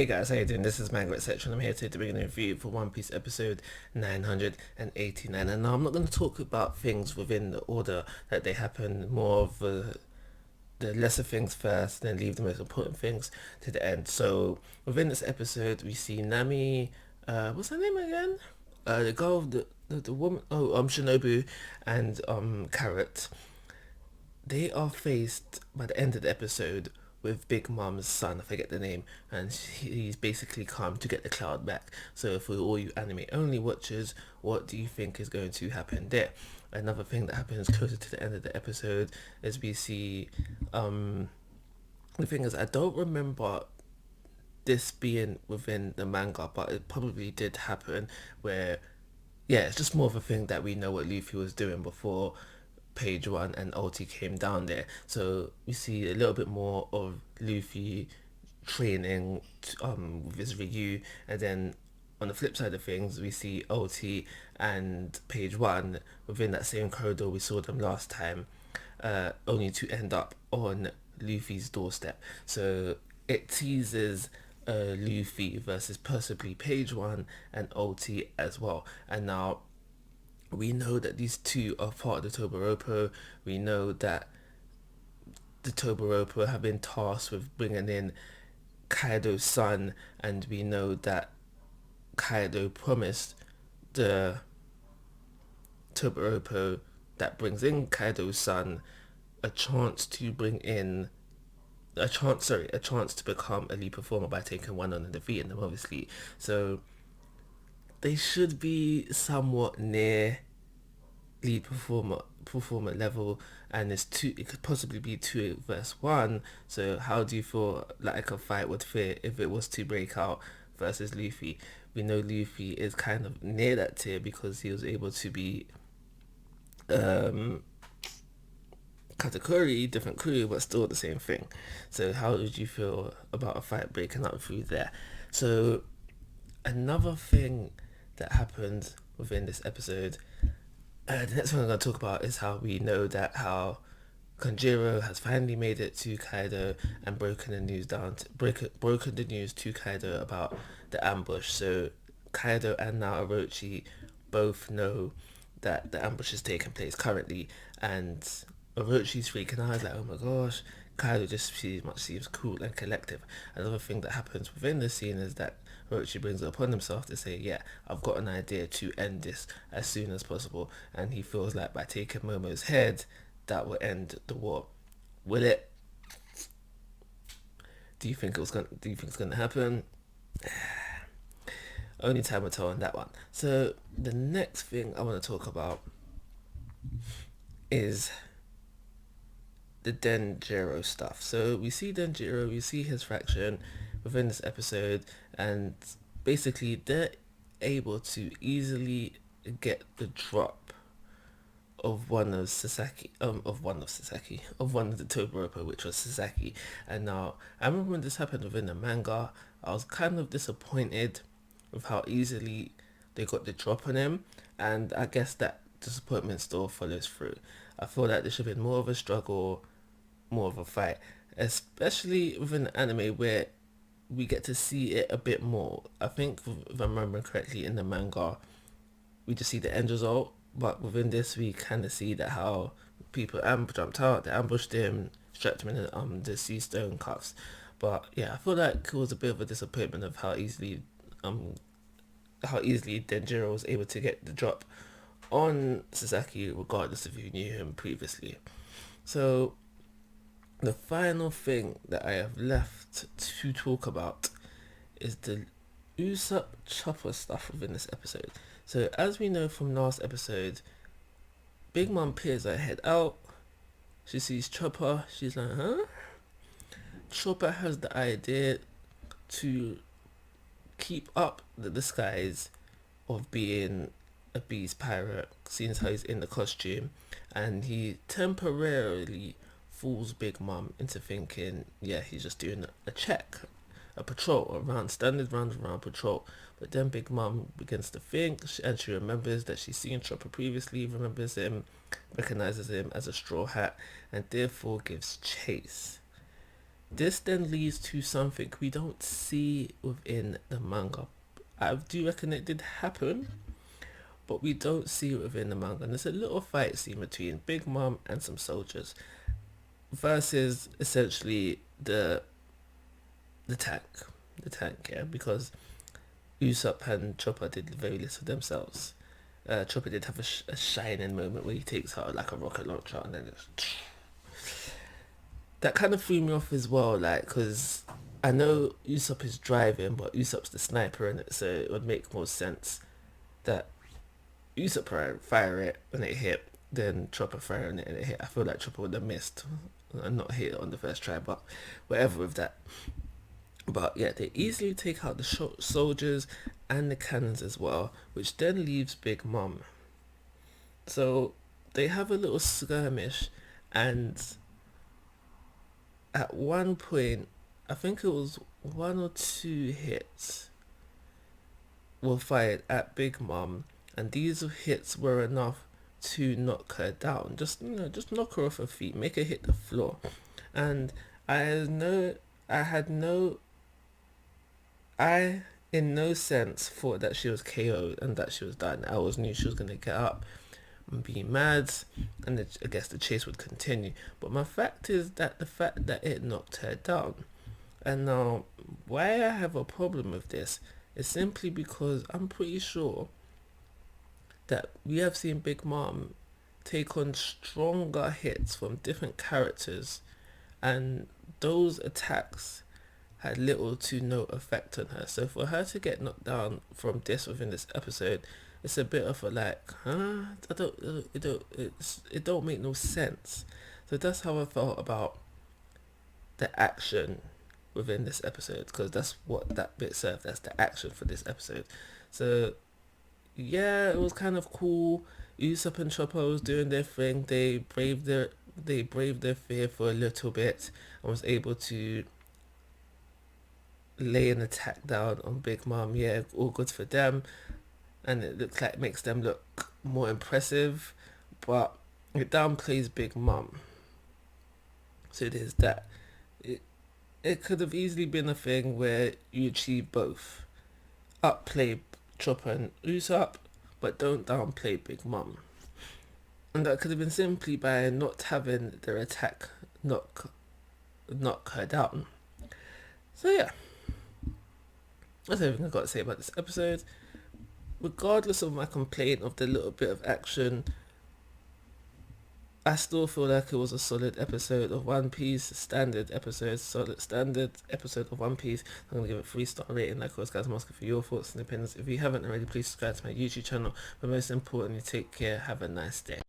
Hey guys, how you doing? This is Manga, etc. I'm here today to bring a review for One Piece episode 989. And now I'm not going to talk about things within the order that they happen, more of the lesser things first, then leave the most important things to the end. So within this episode, we see Nami, what's her name again? The girl, the woman, Shinobu and Carrot. They are faced by the end of the episode with Big Mom's son, I forget the name, and he's basically come to get the cloud back. So for all you anime only watchers, what do you think is going to happen there? Another thing that happens closer to the end of the episode is we see, the thing is, I don't remember this being within the manga, but it probably did happen where, yeah, it's just more of a thing that we know what Luffy was doing before page one and Ulti came down there. So we see a little bit more of Luffy training with his Ryu, and then on the flip side of things, we see Ulti and page one within that same corridor we saw them last time, only to end up on Luffy's doorstep. So it teases Luffy versus possibly page one and Ulti as well. And now we know that these two are part of the Toboropo. We know that the Toboropo have been tasked with bringing in Kaido's son, and we know that Kaido promised the Toboropo that brings in Kaido's son a chance to bring in a chance to become a lead performer by taking one on and defeating them, obviously. So they should be somewhat near lead performer level, and it could possibly be 2 versus 1. So how do you feel like a fight would fit if it was to break out versus Luffy? We know Luffy is kind of near that tier because he was able to be Katakuri, different crew, but still the same thing. So how would you feel about a fight breaking out through there? So another thing that happened within this episode, the next thing I'm going to talk about is how we know that how Konjiro has finally made it to Kaido and broken the news broken the news to Kaido about the ambush. So Kaido and now Orochi both know that the ambush is taking place currently, and Orochi's freaking out. He's like, oh my gosh, Kaido just seems cool and collective. Another thing that happens within the scene is that Orochi brings it upon himself to say, yeah, I've got an idea to end this as soon as possible, and he feels like by taking Momo's head, that will end the war. Will it? Do you think it's gonna happen? Only time will tell on that one. So the next thing I want to talk about is the Denjiro stuff. So we see Denjiro, we see his faction within this episode, and basically they're able to easily get the drop of one of the Toboropo, which was Sasaki. And now I remember when this happened within the manga, I was kind of disappointed with how easily they got the drop on him, and I guess that disappointment still follows through. I feel like there should have been more of a struggle, more of a fight, especially within the anime where we get to see it a bit more. I think if I'm remembering correctly, in the manga we just see the end result, but within this we kind of see that how people jumped out, they ambushed him, strapped him in the sea stone cuffs. But yeah, I feel like it was a bit of a disappointment of how easily Denjiro was able to get the drop on Sasaki, regardless if you knew him previously. So the final thing that I have left to talk about is the Usopp Chopper stuff within this episode. So as we know from last episode, Big Mom peers her head out. She sees Chopper. She's like, huh? Chopper has the idea to keep up the disguise of being a beast pirate, seeing as how he's in the costume, and he temporarily fools Big Mom into thinking, yeah, he's just doing a check, a patrol, standard round patrol. But then Big Mom begins to think, and she remembers that she's seen Chopper previously, remembers him, recognizes him as a Straw Hat, and therefore gives chase. This then leads to something we don't see within the manga. I do reckon it did happen, but we don't see it within the manga. And there's a little fight scene between Big Mom and some soldiers versus essentially the tank, yeah, because Usopp and Chopper did very little themselves. Chopper did have a shining moment where he takes out like a rocket launcher and then it's that kind of threw me off as well, like, because I know Usopp is driving, but Usopp's the sniper in it, so it would make more sense that Usopp fire it and it hit, then Chopper firing it and it hit. I feel like Chopper would have missed and not hit it on the first try, but whatever with that. But yeah, they easily take out the soldiers and the cannons as well, which then leaves Big Mom. So they have a little skirmish, and at one point, I think it was 1 or 2 hits were fired at Big Mom, and these hits were enough to knock her down. Just knock her off her feet, make her hit the floor. And I know I in no sense thought that she was KO'd and that she was done. I always knew she was gonna get up and be mad, and I guess the chase would continue. But my fact is that the fact that it knocked her down. And now, why I have a problem with this is simply because I'm pretty sure that we have seen Big Mom take on stronger hits from different characters, and those attacks had little to no effect on her. So for her to get knocked down from this within this episode, it's a bit of a like, huh? It don't make no sense. So that's how I felt about the action within this episode, because that's what that bit served as, the action for this episode. So yeah, it was kind of cool. Usopp and Chopper was doing their thing. They braved their fear for a little bit and was able to lay an attack down on Big Mom. Yeah, all good for them, and it looks like it makes them look more impressive, but it downplays Big Mom. So there's that. It could have easily been a thing where you achieve both. Upplay Chopper and Usopp, but don't downplay Big Mom. And that could have been simply by not having their attack knock her down. So yeah, that's everything I've got to say about this episode. Regardless of my complaint of the little bit of action, I still feel like it was a solid episode of One Piece, standard episode of One Piece. I'm going to give it a 3-star rating. Like always, guys, I'm asking for your thoughts and opinions. If you haven't already, please subscribe to my YouTube channel. But most importantly, take care. Have a nice day.